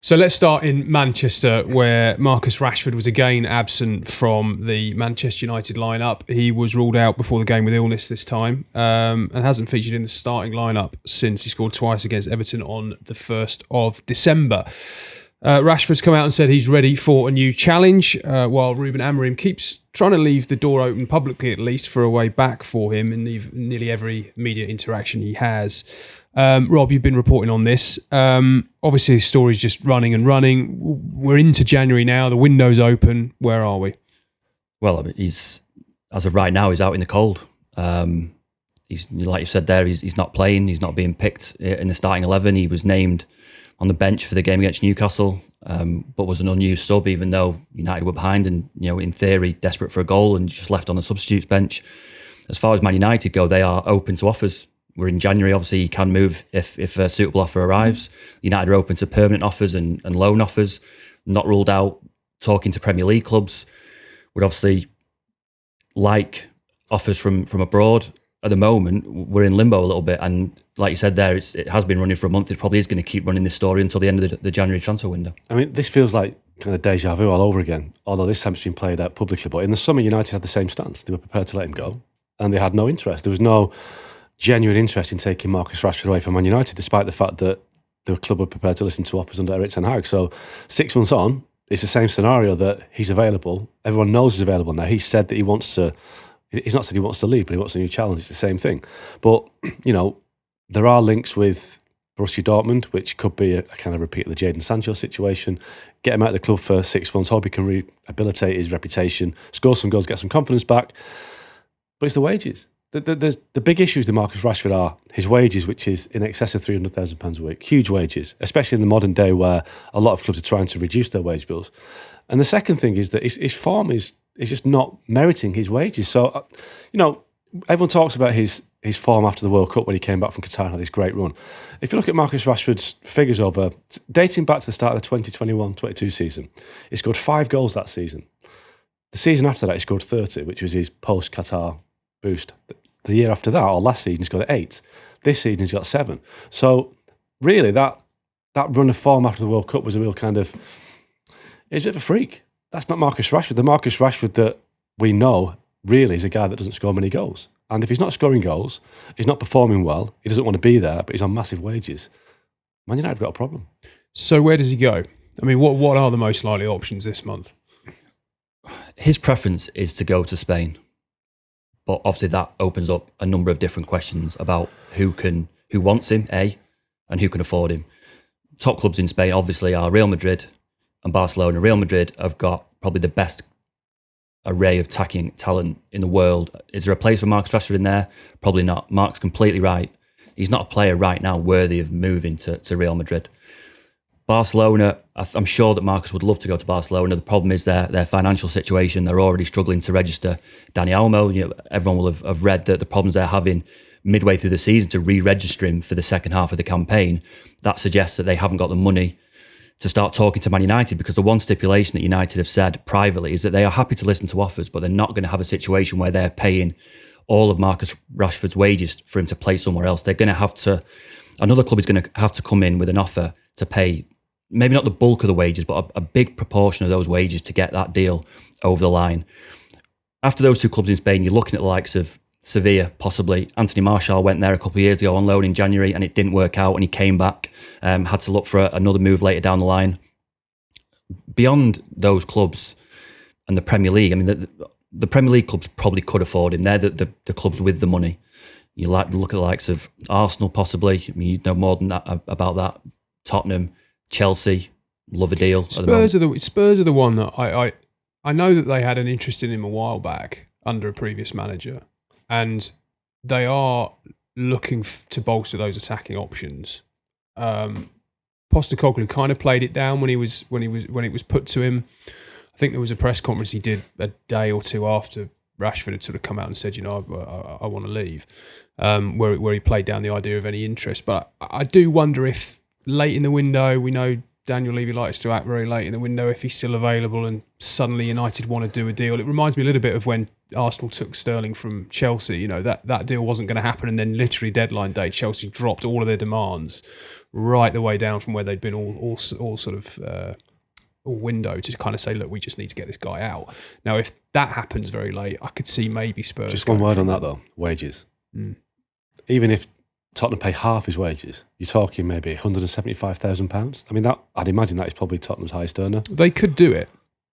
So let's start in Manchester, where Marcus Rashford was again absent from the Manchester United lineup. He was ruled out before the game with illness this time, and hasn't featured in the starting lineup since he scored twice against Everton on the 1st of December. Rashford's come out and said he's ready for a new challenge, while Ruben Amorim keeps trying to leave the door open publicly, at least, for a way back for him in nearly every media interaction he has. Rob, you've been reporting on this. Obviously, the story's just running and running. We're into January now. The window's open. Where are we? Well, he's, as of right now, he's out in the cold. He's, like you said there, he's not playing. He's not being picked in the starting 11. He was named on the bench for the game against Newcastle, but was an unused sub, even though United were behind and, in theory, desperate for a goal, and just left on the substitutes bench. As far as Man United go, they are open to offers. We're in January, obviously you can move if a suitable offer arrives. United are open to permanent offers and loan offers, not ruled out talking to Premier League clubs. Would obviously like offers from abroad. At the moment, we're in limbo a little bit, and like you said there, it has been running for a month. It probably is going to keep running this story until the end of the January transfer window. I mean, this feels like kind of deja vu all over again, although this time it's been played out publicly. But in the summer, United had the same stance. They were prepared to let him go, and they had no interest. There was no genuine interest in taking Marcus Rashford away from Man United, despite the fact that the club were prepared to listen to offers under Erik ten Hag. So 6 months on, it's the same scenario that he's available. Everyone knows he's available now. He said that he wants to, he's not said he wants to leave, but he wants a new challenge. It's the same thing. But, there are links with Borussia Dortmund, which could be a kind of repeat of the Jadon Sancho situation. Get him out of the club for 6 months, hope he can rehabilitate his reputation, score some goals, get some confidence back. But it's the wages. The big issues with Marcus Rashford are his wages, which is in excess of £300,000 a week. Huge wages, especially in the modern day where a lot of clubs are trying to reduce their wage bills. And the second thing is that his form is just not meriting his wages. So, everyone talks about his form after the World Cup when he came back from Qatar and had this great run. If you look at Marcus Rashford's figures dating back to the start of the 2021-22 season, he scored 5 goals that season. The season after that, he scored 30, which was his post-Qatar boost. The year after that, or last season, he's got 8. This season, he's got 7. So, really, that run of form after the World Cup was a real kind of... It's a bit of a freak. That's not Marcus Rashford. The Marcus Rashford that we know, really, is a guy that doesn't score many goals. And if he's not scoring goals, he's not performing well, he doesn't want to be there, but he's on massive wages, Man United have got a problem. So where does he go? I mean, what are the most likely options this month? His preference is to go to Spain. But obviously that opens up a number of different questions about who wants him, and who can afford him. Top clubs in Spain obviously are Real Madrid and Barcelona. Real Madrid have got probably the best array of attacking talent in the world. Is there a place for Marcus Rashford in there? Probably not. Mark's completely right. He's not a player right now worthy of moving to Real Madrid. Barcelona, I'm sure that Marcus would love to go to Barcelona. The problem is their financial situation. They're already struggling to register Dani Olmo. Everyone will have read that the problems they're having midway through the season to re-register him for the second half of the campaign. That suggests that they haven't got the money to start talking to Man United, because the one stipulation that United have said privately is that they are happy to listen to offers, but they're not going to have a situation where they're paying all of Marcus Rashford's wages for him to play somewhere else. They're going to have to, another club is going to have to come in with an offer to pay maybe not the bulk of the wages, but a big proportion of those wages to get that deal over the line. After those 2 clubs in Spain, you're looking at the likes of Sevilla, possibly. Anthony Martial went there a couple of years ago on loan in January, and it didn't work out, and he came back, had to look for another move later down the line. Beyond those clubs and the Premier League, I mean, the Premier League clubs probably could afford him. They're the clubs with the money. You look at the likes of Arsenal, possibly. I mean, you know more than that about that. Tottenham, Chelsea, love a deal. Spurs are the one that I know that they had an interest in him a while back under a previous manager, and they are looking to bolster those attacking options. Postecoglou kind of played it down when it was put to him. I think there was a press conference he did a day or 2 after Rashford had sort of come out and said, I want to leave, where he played down the idea of any interest. But I do wonder if late in the window, we know Daniel Levy likes to act very late in the window, if he's still available and suddenly United want to do a deal. It reminds me a little bit of when Arsenal took Sterling from Chelsea, that deal wasn't going to happen, and then literally deadline day, Chelsea dropped all of their demands right the way down from where they'd been all sort of all window to kind of say, look, we just need to get this guy out. Now, if that happens very late, I could see maybe Spurs. Just one word on that though: wages. Even if Tottenham pay half his wages, you're talking maybe £175,000. I mean, I'd imagine that is probably Tottenham's highest earner. They could do it.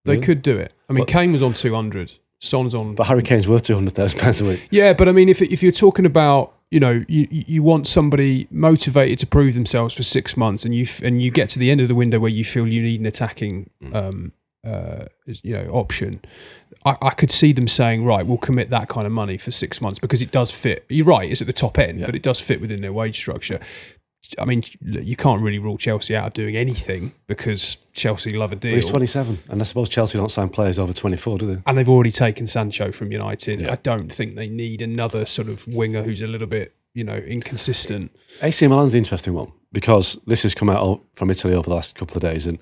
Really? They could do it. I mean, Kane was on 200. Son's on. But Harry Kane's worth £200,000 a week. Yeah, but I mean, if you're talking about, you want somebody motivated to prove themselves for 6 months, and you get to the end of the window where you feel you need an attacking option. I could see them saying, right, we'll commit that kind of money for 6 months because it does fit. You're right, it's at the top end, but it does fit within their wage structure. I mean, you can't really rule Chelsea out of doing anything because Chelsea love a deal. But he's 27, and I suppose Chelsea don't sign players over 24, do they? And they've already taken Sancho from United. Yeah. I don't think they need another sort of winger who's a little bit, inconsistent. AC Milan's the interesting one because this has come out from Italy over the last couple of days, and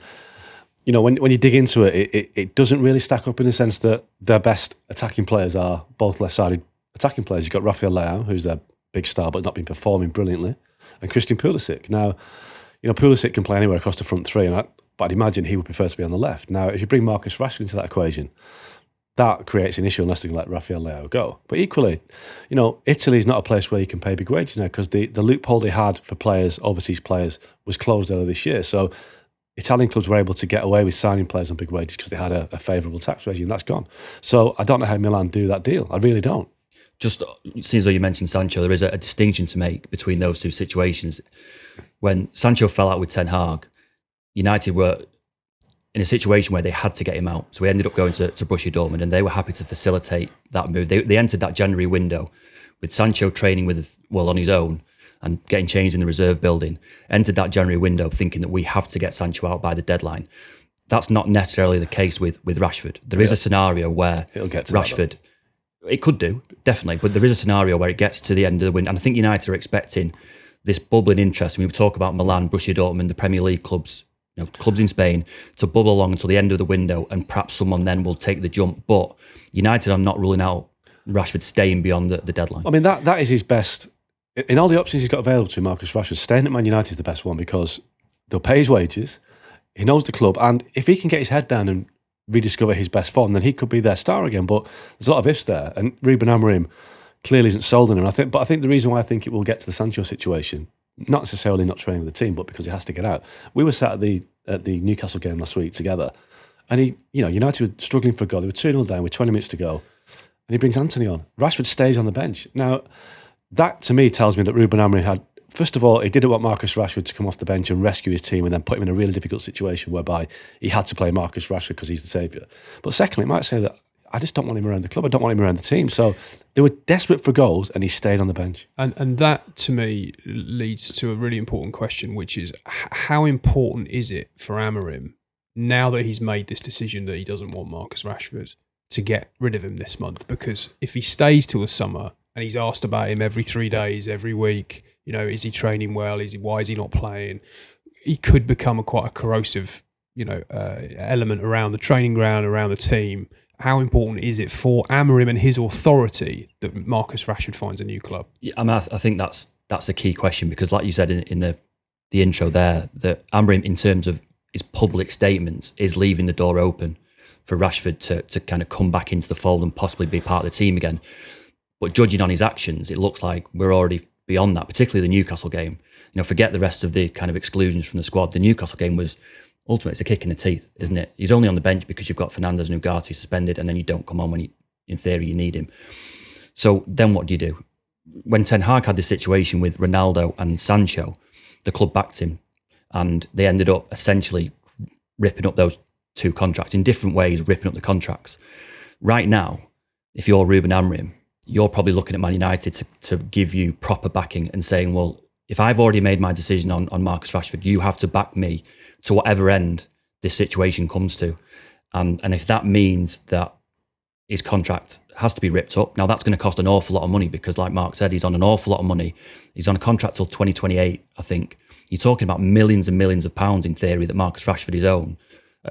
when you dig into it doesn't really stack up in the sense that their best attacking players are both left-sided attacking players. You've got Rafael Leao, who's their big star but not been performing brilliantly, and Christian Pulisic. Now, Pulisic can play anywhere across the front three, but I'd imagine he would prefer to be on the left. Now, if you bring Marcus Rashford into that equation, that creates an issue unless they can let Rafael Leao go. But equally, Italy is not a place where you can pay big wages now because the loophole they had for players, overseas players, was closed earlier this year. So Italian clubs were able to get away with signing players on big wages because they had a favourable tax regime. That's gone. So I don't know how Milan do that deal. I really don't. Just seeing as though you mentioned Sancho, there is a distinction to make between those two situations. When Sancho fell out with Ten Hag, United were in a situation where they had to get him out. So he ended up going to Borussia Dortmund, and they were happy to facilitate that move. They entered that January window with Sancho training on his own and getting changed in the reserve building. Entered that January window thinking that we have to get Sancho out by the deadline. That's not necessarily the case with Rashford. There is a scenario where It'll get to Rashford... It could do, definitely, but there is a scenario where it gets to the end of the window, and I think United are expecting this bubbling interest. We talk about Milan, Borussia Dortmund, the Premier League clubs, clubs in Spain, to bubble along until the end of the window, and perhaps someone then will take the jump. But United are not ruling out Rashford staying beyond the deadline. I mean, that is his best. In all the options he's got available to Marcus Rashford, staying at Man United is the best one because they'll pay his wages, he knows the club, and if he can get his head down and rediscover his best form, then he could be their star again. But there's a lot of ifs there, and Ruben Amorim clearly isn't sold on him. But I think the reason why I think it will get to the Sancho situation, not necessarily not training with the team, but because he has to get out. We were sat at the Newcastle game last week together, and United were struggling for a goal. They were 2-0 down with 20 minutes to go, and he brings Anthony on. Rashford stays on the bench. Now, that to me tells me that Ruben Amorim had, first of all, he didn't want Marcus Rashford to come off the bench and rescue his team and then put him in a really difficult situation whereby he had to play Marcus Rashford because he's the saviour. But secondly, it might say that I just don't want him around the club. I don't want him around the team. So they were desperate for goals and he stayed on the bench. And that, to me, leads to a really important question, which is how important is it for Amorim, now that he's made this decision that he doesn't want Marcus Rashford, to get rid of him this month? Because if he stays till the summer and he's asked about him every 3 days, every week, is he training well? Why is he not playing? He could become quite a corrosive, element around the training ground, around the team. How important is it for Amorim and his authority that Marcus Rashford finds a new club? Yeah, I think that's a key question because, like you said in the intro there, that Amorim, in terms of his public statements, is leaving the door open for Rashford to kind of come back into the fold and possibly be part of the team again. But judging on his actions, it looks like we're already beyond that, particularly the Newcastle game. Forget the rest of the kind of exclusions from the squad. The Newcastle game was, ultimately, it's a kick in the teeth, isn't it? He's only on the bench because you've got Fernandes and Ugarte suspended and then you don't come on when, in theory, you need him. So then what do? When Ten Hag had this situation with Ronaldo and Sancho, the club backed him and they ended up essentially ripping up those two contracts in different ways, ripping up the contracts. Right now, if you're Ruben Amorim, you're probably looking at Man United to give you proper backing and saying, well, if I've already made my decision on Marcus Rashford, you have to back me to whatever end this situation comes to. And if that means that his contract has to be ripped up, now that's going to cost an awful lot of money because, like Mark said, he's on an awful lot of money. He's on a contract till 2028, I think. You're talking about millions and millions of pounds, in theory, that Marcus Rashford is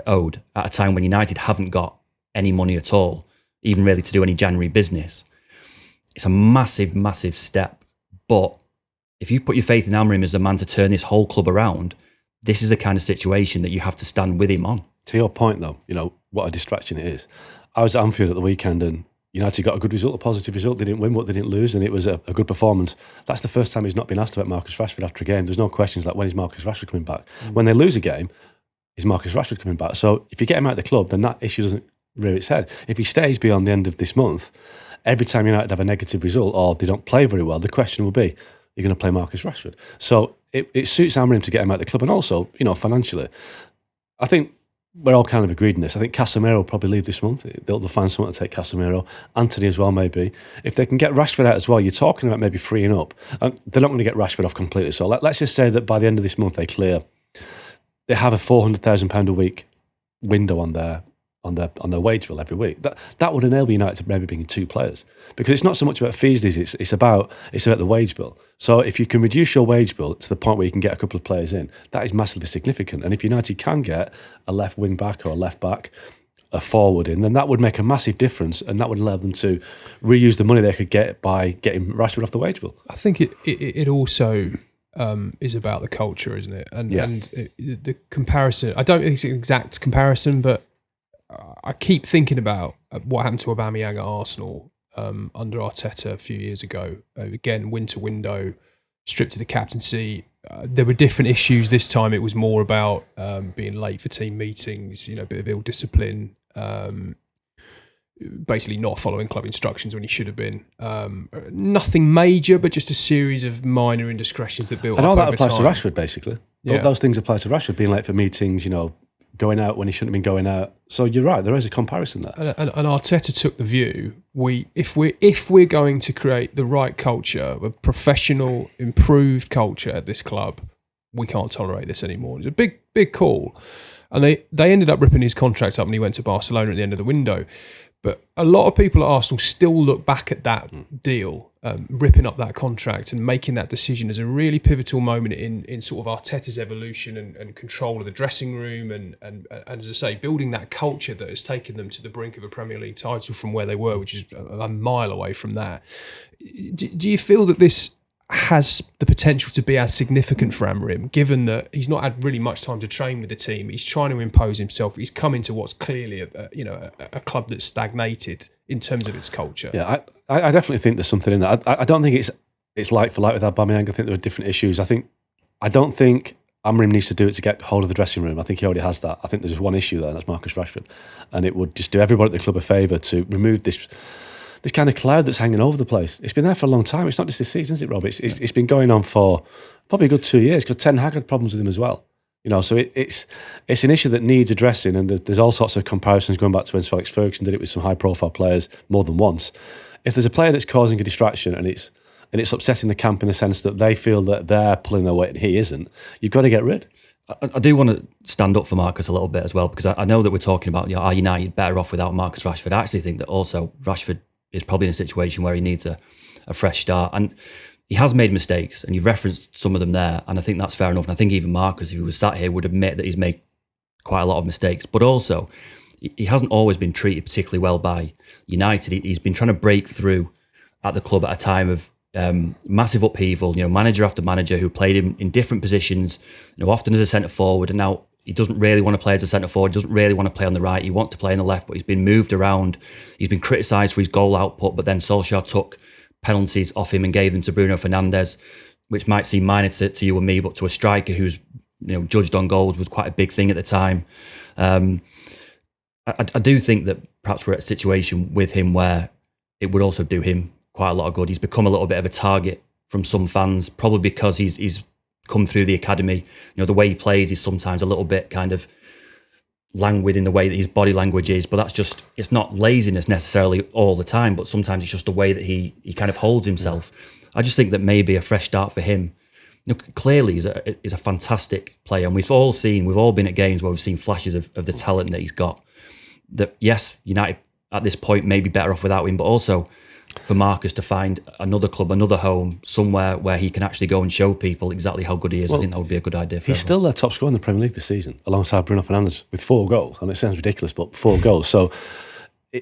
owed at a time when United haven't got any money at all. even really to do any January business. It's a massive, massive step. But if you put your faith in Amorim as a man to turn this whole club around, this is the kind of situation that you have to stand with him on. To your point, though, what a distraction it is. I was at Anfield at the weekend and United got a good result, a positive result. They didn't win, but they didn't lose, and it was a good performance. That's the first time he's not been asked about Marcus Rashford after a game. There's no questions like, when is Marcus Rashford coming back? When they lose a game, is Marcus Rashford coming back? So if you get him out of the club, then that issue doesn't rear its head. If he stays beyond the end of this month, every time United have a negative result or they don't play very well, the question will be, you're going to play Marcus Rashford. So it suits Amorim to get him out of the club, and also, financially, I think we're all kind of agreed on this. I think Casemiro will probably leave this month. They'll find someone to take Casemiro. Anthony as well, maybe. If they can get Rashford out as well, you're talking about maybe freeing up. They're not going to get Rashford off completely. So let's just say that by the end of this month they have a £400,000 a week window on their wage bill every week. That would enable United to maybe bring in 2 players, because it's not so much about fees. It's about the wage bill. So if you can reduce your wage bill to the point where you can get a couple of players in, that is massively significant. And if United can get a left wing back or a left back, a forward in, then that would make a massive difference, and that would allow them to reuse the money they could get by getting Rashford off the wage bill. I think it also is about the culture, isn't it? And the comparison. I don't think it's an exact comparison, but I keep thinking about what happened to Aubameyang at Arsenal under Arteta a few years ago. Again, winter window, stripped to the captaincy. There were different issues this time. It was more about being late for team meetings, a bit of ill discipline, basically not following club instructions when he should have been. Nothing major, but just a series of minor indiscretions that built up over time. And all that applies to Rashford, basically. Yeah. Those things apply to Rashford, being late for meetings, going out when he shouldn't have been going out. So you're right, there is a comparison there. And Arteta took the view, if we're going to create the right culture, a professional, improved culture at this club, we can't tolerate this anymore. It's a big call. And they ended up ripping his contract up when he went to Barcelona at the end of the window. But a lot of people at Arsenal still look back at that deal, ripping up that contract and making that decision as a really pivotal moment in sort of Arteta's evolution and control of the dressing room and as I say, building that culture that has taken them to the brink of a Premier League title from where they were, which is a mile away from that. Do you feel that this has the potential to be as significant for Amorim, given that he's not had really much time to train with the team? He's trying to impose himself. He's come into what's clearly a club that's stagnated in terms of its culture. Yeah, I definitely think there's something in that. I don't think it's like for like with Aubameyang. I think there are different issues. I don't think Amorim needs to do it to get hold of the dressing room. I think he already has that. I think there's one issue there, and that's Marcus Rashford. And it would just do everybody at the club a favour to remove this kind of cloud that's hanging over the place. It's been there for a long time. It's not just this season, is it, Rob? It's been going on for probably a good 2 years, because Ten Hag had problems with him as well. So it's an issue that needs addressing, and there's all sorts of comparisons going back to when Sir Alex Ferguson did it with some high-profile players more than once. If there's a player that's causing a distraction and it's upsetting the camp in the sense that they feel that they're pulling their weight and he isn't, you've got to get rid. I do want to stand up for Marcus a little bit as well, because I know that we're talking about, are United better off without Marcus Rashford? I actually think that also Rashford is probably in a situation where he needs a fresh start. And he has made mistakes, and you've referenced some of them there, and I think that's fair enough. And I think even Marcus, if he was sat here, would admit that he's made quite a lot of mistakes. But also, he hasn't always been treated particularly well by United. He's been trying to break through at the club at a time of massive upheaval, manager after manager who played him in different positions, often as a centre forward, and now he doesn't really want to play as a centre forward, doesn't really want to play on the right, he wants to play on the left, but he's been moved around. He's been criticised for his goal output, but then Solskjaer took penalties off him and gave them to Bruno Fernandes, which might seem minor to you and me, but to a striker who's judged on goals was quite a big thing at the time. I do think that perhaps we're at a situation with him where it would also do him quite a lot of good. He's become a little bit of a target from some fans, probably because he's come through the academy. The way he plays is sometimes a little bit kind of languid in the way that his body language is, but it's not laziness necessarily all the time, but sometimes it's just the way that he kind of holds himself. I just think that maybe a fresh start for him. Clearly he's a fantastic player, and we've all been at games where we've seen flashes of the talent that he's got. That yes, United at this point may be better off without him, but also for Marcus to find another club, another home, somewhere where he can actually go and show people exactly how good he is. Well, I think that would be a good idea for He's still their top scorer in the Premier League this season, alongside Bruno Fernandes, with 4 goals. And it sounds ridiculous, but 4 goals. So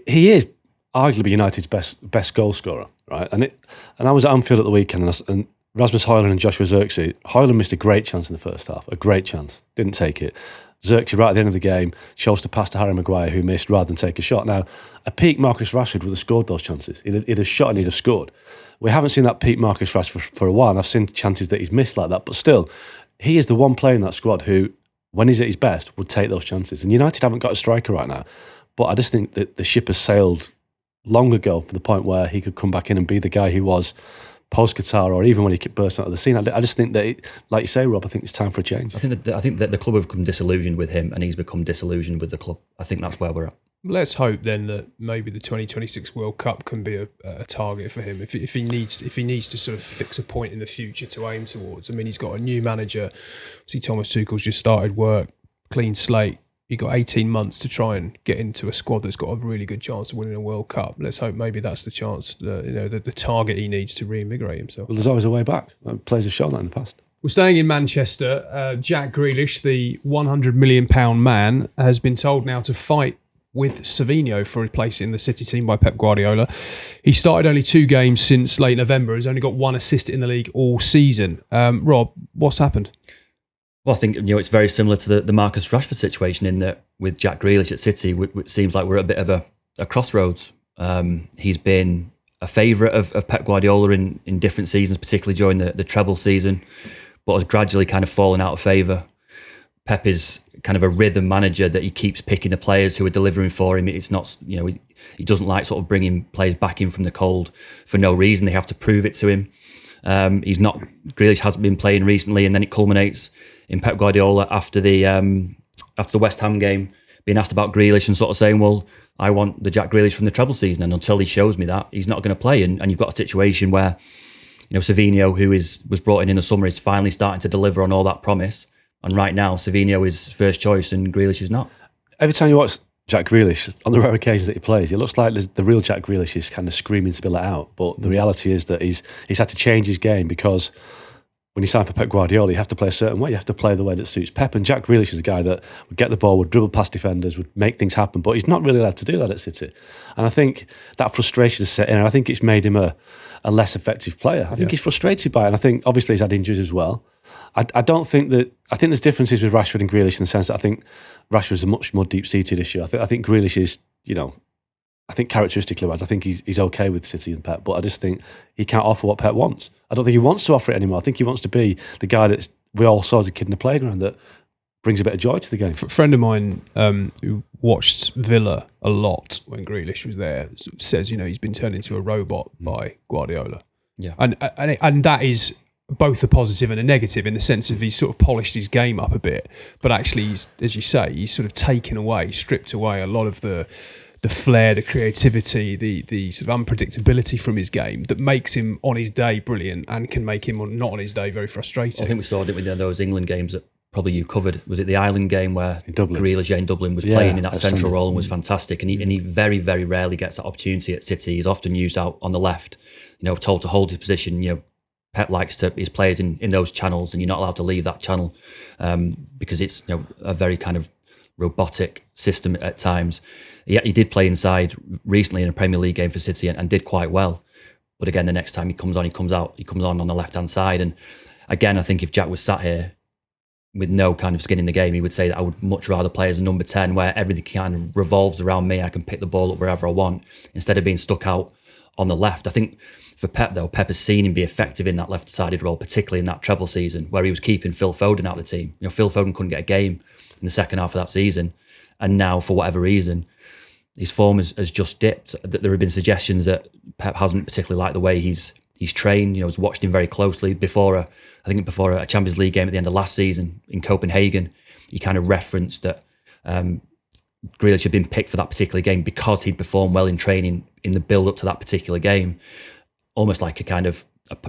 he is arguably United's best goal scorer, right? And I was at Anfield at the weekend, and Rasmus Højlund and Joshua Zirkzee. Højlund missed a great chance in the first half, a great chance, didn't take it. Zirkzee, right at the end of the game, chose to pass to Harry Maguire, who missed rather than take a shot. Now, a peak Marcus Rashford would have scored those chances. He'd have shot and he'd have scored. We haven't seen that peak Marcus Rashford for a while, and I've seen chances that he's missed like that. But still, he is the one player in that squad who, when he's at his best, would take those chances. And United haven't got a striker right now. But I just think that the ship has sailed long ago for the point where he could come back in and be the guy he was post-Qatar, or even when he burst onto the scene. I just think that, like you say, Rob, I think it's time for a change. I think that the club have become disillusioned with him, and he's become disillusioned with the club. I think that's where we're at. Let's hope then that maybe the 2026 World Cup can be a target for him if he needs to sort of fix a point in the future to aim towards. I mean, he's got a new manager. See, Thomas Tuchel's just started work, clean slate. He got 18 months to try and get into a squad that's got a really good chance of winning a World Cup. Let's hope maybe that's the chance, the target he needs to reinvigorate himself. Well, there's always a way back. Players have shown that in the past. We're staying in Manchester. Jack Grealish, the £100 million man, has been told now to fight with Savinho for a place in the City team by Pep Guardiola. He started only 2 games since late November. He's only got 1 assist in the league all season. Rob, what's happened? Well, I think it's very similar to the Marcus Rashford situation in that with Jack Grealish at City, it seems like we're at a bit of a crossroads. He's been a favourite of Pep Guardiola in different seasons, particularly during the treble season, but has gradually kind of fallen out of favour. Pep is kind of a rhythm manager that he keeps picking the players who are delivering for him. It's not, he doesn't like sort of bringing players back in from the cold for no reason. They have to prove it to him. Grealish hasn't been playing recently, and then it culminates in Pep Guardiola after the West Ham game being asked about Grealish and sort of saying, well, I want the Jack Grealish from the treble season, and until he shows me that, he's not going to play. And you've got a situation where, Savinho, who was brought in the summer, is finally starting to deliver on all that promise. And right now, Savinho is first choice and Grealish is not. Every time you watch Jack Grealish, on the rare occasions that he plays, it looks like the real Jack Grealish is kind of screaming to be let out. But the reality is that he's had to change his game, because when you sign for Pep Guardiola, you have to play a certain way. You have to play the way that suits Pep. And Jack Grealish is a guy that would get the ball, would dribble past defenders, would make things happen. But he's not really allowed to do that at City. And I think that frustration has set in. And I think it's made him a less effective player. I think he's frustrated by it. And I think obviously he's had injuries as well. I think there's differences with Rashford and Grealish in the sense that I think Rashford's a much more deep-seated issue. I think Grealish is, I think characteristically wise, I think he's okay with City and Pep, but I just think he can't offer what Pep wants. I don't think he wants to offer it anymore. I think he wants to be the guy that we all saw as a kid in the playground that brings a bit of joy to the game. A friend of mine who watched Villa a lot when Grealish was there says, he's been turned into a robot by Guardiola. Yeah, and that is both a positive and a negative in the sense of he's sort of polished his game up a bit, but actually, as you say, he's sort of stripped away a lot of the flair, the creativity, the sort of unpredictability from his game that makes him on his day brilliant and can make him not on his day very frustrating. I think we saw it with those England games that probably you covered. Was it the Ireland game where Grealish in Dublin was playing in that central role and was fantastic, and he very, very rarely gets that opportunity at City. He's often used out on the left, told to hold his position. Pep likes his players in those channels, and you're not allowed to leave that channel because it's a very kind of robotic system at times. He did play inside recently in a Premier League game for City and did quite well. But again, the next time he comes on the left-hand side. And again, I think if Jack was sat here with no kind of skin in the game, he would say that I would much rather play as a number 10 where everything kind of revolves around me. I can pick the ball up wherever I want instead of being stuck out on the left. I think for Pep, though, Pep has seen him be effective in that left-sided role, particularly in that treble season where he was keeping Phil Foden out of the team. Phil Foden couldn't get a game in the second half of that season. And now, for whatever reason, his form has just dipped. There have been suggestions that Pep hasn't particularly liked the way he's trained. Has watched him very closely before a Champions League game at the end of last season in Copenhagen. He kind of referenced that Grealish had been picked for that particular game because he'd performed well in training in the build-up to that particular game. Almost like a kind of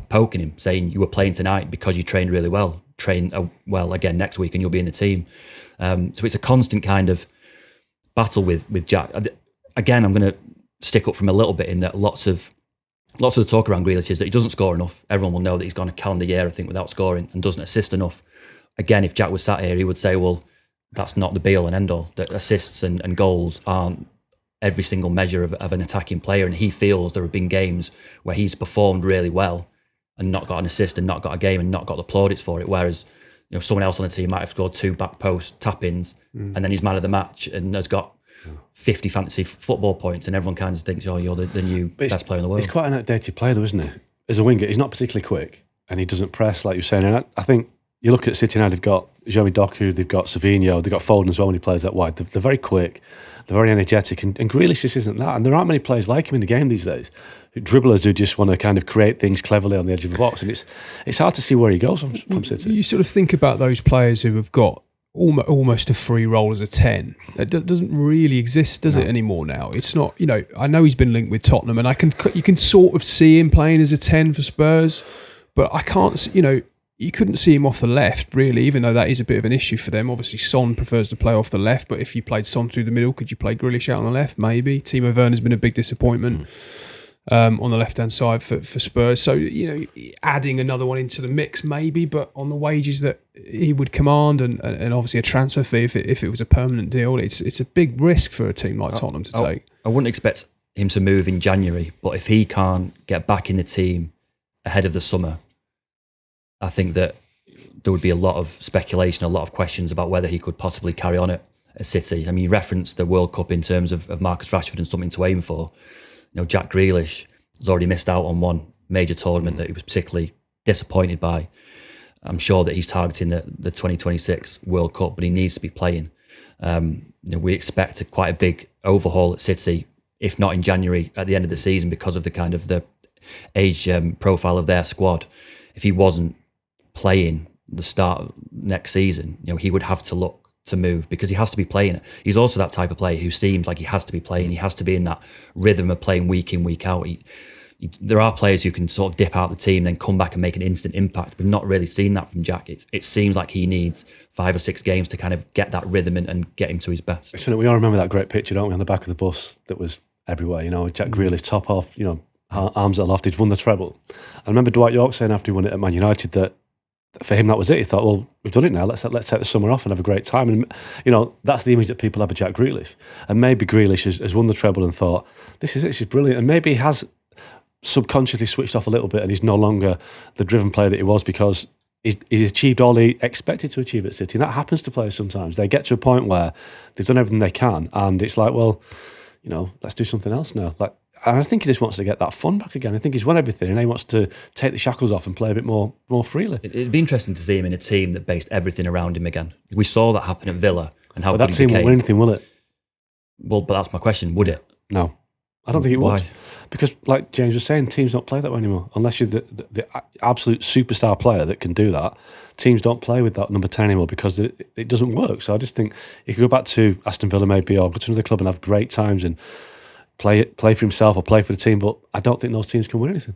poking him, saying you were playing tonight because you trained really well. Train well again next week and you'll be in the team. So it's a constant kind of battle with Jack. Again, I'm going to stick up from a little bit in that lots of the talk around Grealish is that he doesn't score enough. Everyone will know that he's gone a calendar year, I think, without scoring and doesn't assist enough. Again, if Jack was sat here, he would say, well, that's not the be-all and end-all. That assists and goals aren't every single measure of an attacking player, and he feels there have been games where he's performed really well and not got an assist and not got a game and not got the plaudits for it, whereas someone else on the team might have scored 2 back post tap-ins and then he's man of the match and has got 50 fantasy football points, and everyone kind of thinks, oh, you're the new best player in the world. He's quite an outdated player though, isn't he? As a winger, he's not particularly quick and he doesn't press like you're saying. And I think you look at City now, they've got Joey Doku, they've got Savinho, they've got Foden as well when he plays that wide. They're very quick, they're very energetic, and Grealish just isn't that. And there aren't many players like him in the game these days. Dribblers who just want to kind of create things cleverly on the edge of the box, and it's hard to see where he goes from City. You sort of think about those players who have got almost a free role as a 10. It doesn't really exist, does it, anymore now? It's not, I know he's been linked with Tottenham, and you can sort of see him playing as a 10 for Spurs, but I can't, you couldn't see him off the left, really, even though that is a bit of an issue for them. Obviously, Son prefers to play off the left, but if you played Son through the middle, could you play Grealish out on the left? Maybe. Timo Werner's been a big disappointment on the left-hand side for Spurs. So, adding another one into the mix, maybe, but on the wages that he would command and obviously a transfer fee if it was a permanent deal, it's a big risk for a team like Tottenham to take. I wouldn't expect him to move in January, but if he can't get back in the team ahead of the summer, I think that there would be a lot of speculation, a lot of questions about whether he could possibly carry on at City. I mean, you referenced the World Cup in terms of Marcus Rashford and something to aim for. Jack Grealish has already missed out on one major tournament that he was particularly disappointed by. I'm sure that he's targeting the 2026 World Cup, but he needs to be playing. We expect quite a big overhaul at City, if not in January, at the end of the season, because of the kind of the age profile of their squad. If he wasn't playing the start of next season, he would have to look to move because he has to be playing it. He's also that type of player who seems like he has to be playing. He has to be in that rhythm of playing week in, week out. There are players who can sort of dip out the team, then come back and make an instant impact. We've not really seen that from Jack. It seems like he needs 5 or 6 games to kind of get that rhythm and get him to his best. We all remember that great picture, don't we, on the back of the bus that was everywhere, Jack Grealish top off, arms aloft, he'd won the treble. I remember Dwight York saying after he won it at Man United that for him that was it. He thought, well, we've done it now, let's take the summer off and have a great time. And that's the image that people have of Jack Grealish. And maybe Grealish has won the treble and thought, this is brilliant. And maybe he has subconsciously switched off a little bit and he's no longer the driven player that he was because he's achieved all he expected to achieve at City. And that happens to players sometimes. They get to a point where they've done everything they can and it's like, well, let's do something else now. And I think he just wants to get that fun back again. I think he's won everything and he wants to take the shackles off and play a bit more freely. It'd be interesting to see him in a team that based everything around him again. We saw that happen at Villa and how but that team won't win anything, will it? Well, but that's my question. Would it? No. I don't think it Why? would. Because like James was saying, teams don't play that way anymore. Unless you're the absolute superstar player that can do that, teams don't play with that number 10 anymore because it doesn't work. So I just think he could go back to Aston Villa maybe or go to another club and have great times and play for himself or play for the team, but I don't think those teams can win anything.